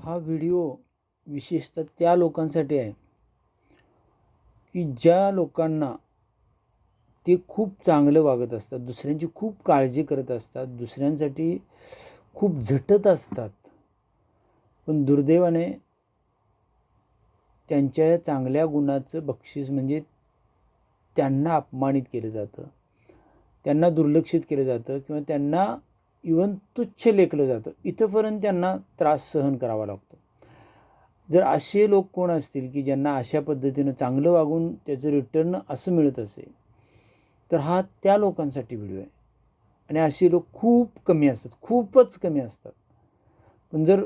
हा व्हिडिओ विशेषतः त्या लोकांसाठी आहे की ज्या लोकांना ते खूप चांगलं वागत असतात, दुसऱ्यांची खूप काळजी करत असतात, दुसऱ्यांसाठी खूप झटत असतात, पण दुर्दैवाने त्यांच्या चांगल्या गुणाचं बक्षीस म्हणजे त्यांना अपमानित केलं जातं, त्यांना दुर्लक्षित केलं जातं किंवा त्यांना इवन तुच्छ लेखलं जातं. इथंपर्यंत त्यांना त्रास सहन करावा लागतो. जर असे लोक कोण असतील की ज्यांना अशा पद्धतीनं चांगलं वागून त्याचं रिटर्न असं मिळत असेल, तर हा त्या लोकांसाठी व्हिडिओ आहे. आणि असे लोक खूप कमी असतात, खूपच कमी असतात. पण जर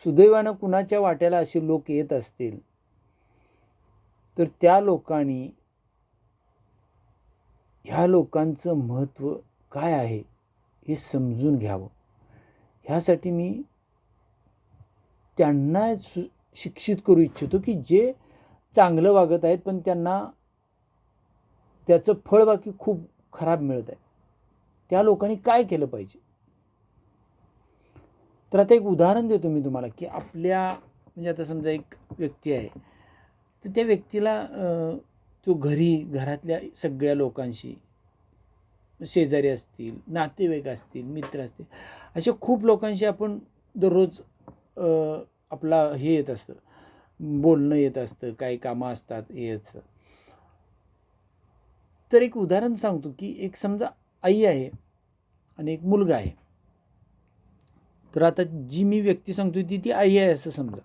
सुदैवानं कुणाच्या वाट्याला असे लोक येत असतील, तर त्या लोकांनी ह्या लोकांचं महत्त्व काय आहे हे समजून घ्यावं. ह्यासाठी मी त्यांना शिक्षित करू इच्छितो की जे चांगलं वागत आहेत पण त्यांना त्याचं फळ बाकी खूप खराब मिळत आहे. त्या लोकांनी काय केलं पाहिजे. तर आता एक उदाहरण देतो मी तुम्हाला की आपल्या म्हणजे आता समजा एक व्यक्ती आहे, तर त्या व्यक्तीला तो घरातल्या सगळ्या लोकांशी, शेजारी असतील, नातेवाईक असतील, मित्र असतील, अशा खूप लोकांशी आपण दररोज आपला हे येत असतं, बोलणं येत असतं, काही कामं असतात हे असतं. तर एक उदाहरण सांगतो की एक समजा आई आहे आणि एक मुलगा आहे. तर आता जी मी व्यक्ती सांगतो ती आई आहे असं समजा.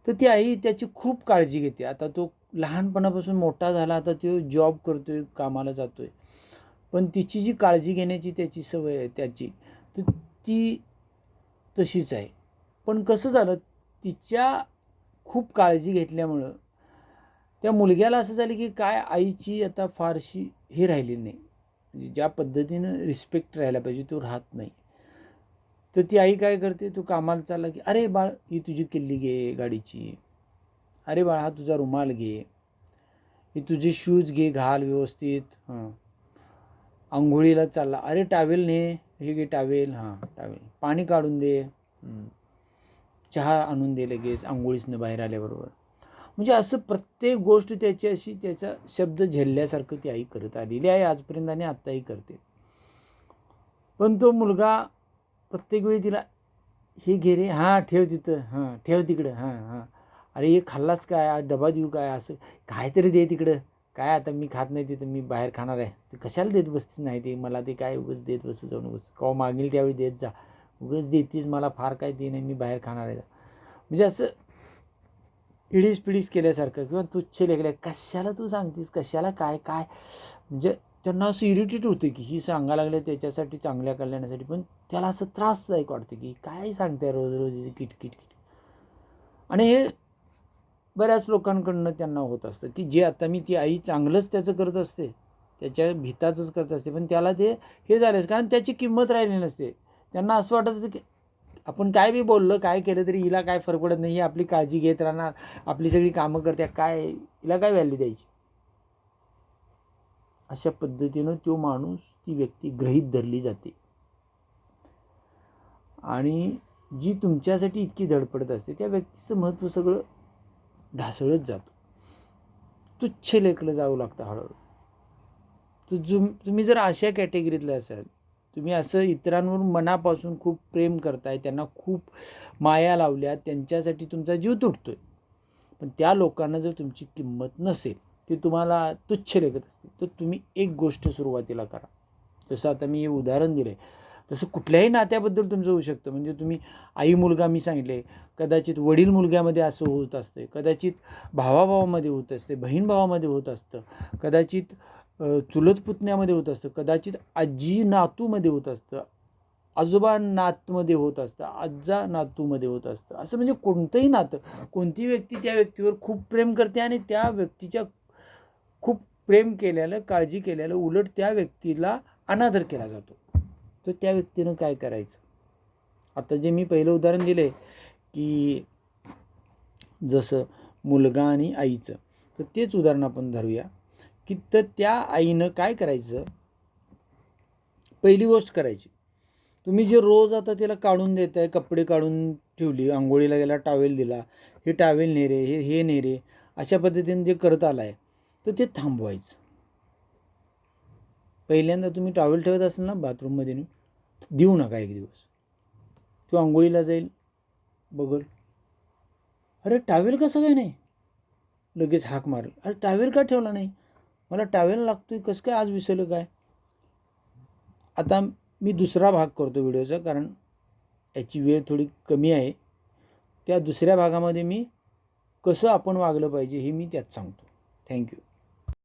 तर ती आई त्याची खूप काळजी घेते. आता तो लहानपणापासून मोठा झाला, आता तो जॉब करतोय, कामाला जातोय, पण तिची जी काळजी घेण्याची त्याची सवय आहे त्याची, तर ती तशीच आहे. पण कसं झालं, तिच्या खूप काळजी घेतल्यामुळं त्या मुलग्याला असं झालं की काय आईची आता फारशी हे राहिलेली नाही, म्हणजे ज्या पद्धतीनं रिस्पेक्ट राहायला पाहिजे तो राहत नाही. तर ती आई काय करते, तो कामाला चालला की अरे बाळ ही तुझी किल्ली घे गाडीची, अरे बाळ हा तुझा रुमाल घे, ही तुझे शूज घे घाल व्यवस्थित, हां आंघोळीला चालला अरे टावेल ने, हे घे टावेल, हां टावेल, पाणी काढून दे, चहा आणून दे लगेच आंघोळीसनं बाहेर आल्याबरोबर. म्हणजे असं प्रत्येक गोष्ट त्याची अशी त्याचा शब्द झेलल्यासारखं ती आई करत आलेली आहे आजपर्यंत आणि आत्ताही करते. पण तो मुलगा प्रत्येक वेळी तिला हे घे रे, हां ठेव तिथं, हां ठेव तिकडं, हां हां अरे हे खाल्लास काय, आज डबा देऊ काय, असं काहीतरी दे तिकडं, काय आता मी खात नाही तिथं, मी बाहेर खाणार आहे, ते कशाला देत बसतीस, नाही ते मला ते काय उगाच देत बसत जाऊ नकोस, केव्हा मागेल त्यावेळी देत जा, उगाच देतीस मला फार काय दे नाही, मी बाहेर खाणार आहे. म्हणजे असं इडीस पिडीस केल्यासारखं किंवा तुच्छ लेखल्या, कशाला तू सांगतीस, कशाला काय काय, म्हणजे त्यांना असं इरिटेट होते की ही सांगायला लागले त्याच्यासाठी चांगल्या कल्याणासाठी, पण त्याला असं त्रासदायक वाटतं की काय सांगते रोज रोज किटकिट. आणि हे बऱ्याच लोकांकडनं त्यांना होत असतं की जे आता मी ती आई चांगलंच त्याचं करत असते, त्याच्या भीताचंच करत असते, पण त्याला ते हे झालं कारण त्याची किंमत राहिली नसते. त्यांना असं वाटत होतं की आपण काय बी बोललं काय केलं तरी हिला काय फरक पडत नाही, ही आपली काळजी घेत राहणार, आपली सगळी कामं करते, काय हिला काय व्हॅल्यू द्यायची. अशा पद्धतीनं तो माणूस, ती व्यक्ती गृहीत धरली जाते. आणि जी तुमच्यासाठी इतकी धडपडत असते त्या व्यक्तीचं महत्त्व सगळं ढासळत जातं, तुच्छ लेखलं जावं लागतं हळूहळू. तर तुम्ही जर अशा कॅटेगरीतले असाल, तुम्ही असं इतरांवर मनापासून खूप प्रेम करताय, त्यांना खूप माया लावल्या, त्यांच्यासाठी तुमचा जीव तुटतोय, पण त्या लोकांना जर तुमची किंमत नसेल, ते तुम्हाला तुच्छ लेखत असतील, तर तुम्ही एक गोष्ट सुरुवातीला करा. जसं आता मी हे उदाहरण दिलं आहे, तसं कुठल्याही नात्याबद्दल तुमचं होऊ शकतं. म्हणजे तुम्ही आई मुलगा मी सांगितले, कदाचित वडील मुलग्यामध्ये असं होत असते, कदाचित भावाभावामध्ये होत असते, बहीण भावामध्ये होत असतं, कदाचित चुलत पुतण्यामध्ये होत असतं, कदाचित आजी नातूमध्ये होत असतं, आजोबा नातमध्ये होत असतं, आजा नातूमध्ये होत असतं. असं म्हणजे कोणतंही नातं, कोणती व्यक्ती त्या व्यक्तीवर खूप प्रेम करते आणि त्या व्यक्तीच्या खूप प्रेम केलेलं, काळजी केलेलं उलट त्या व्यक्तीला अनादर केला जातो. तर त्या व्यक्तीनं काय करायचं. आता जे मी पहिलं उदाहरण दिले की जसं मुलगा आणि आईचं, तर तेच उदाहरण आपण धरूया की तर त्या आईनं काय करायचं. पहिली गोष्ट करायची तुम्ही जे रोज आता त्याला काढून देत आहे, कपडे काढून ठेवली, आंघोळीला गेला टावेल दिला, हे टावेल नाही रे, हे नाही रे, अशा पद्धतीने जे करत आला आहे तर ते थांबवायचं. पहिल्यांदा तुम्ही टॉवेल ठेवत असाल ना बाथरूममध्ये देऊ नका. एक दिवस तो आंघोळीला जाईल, बघल, अरे टावेल कसं काय नाही, लगेच हाक मारेल, अरे टावेल का ठेवला नाही, मला टावेल लागतोय, कसं काय आज विसरलं काय. आता मी दुसरा भाग करतो व्हिडिओचा, कारण याची वेळ थोडी कमी आहे. त्या दुसऱ्या भागामध्ये मी कसं आपण वागलं पाहिजे हे मी त्यात सांगतो. थँक्यू.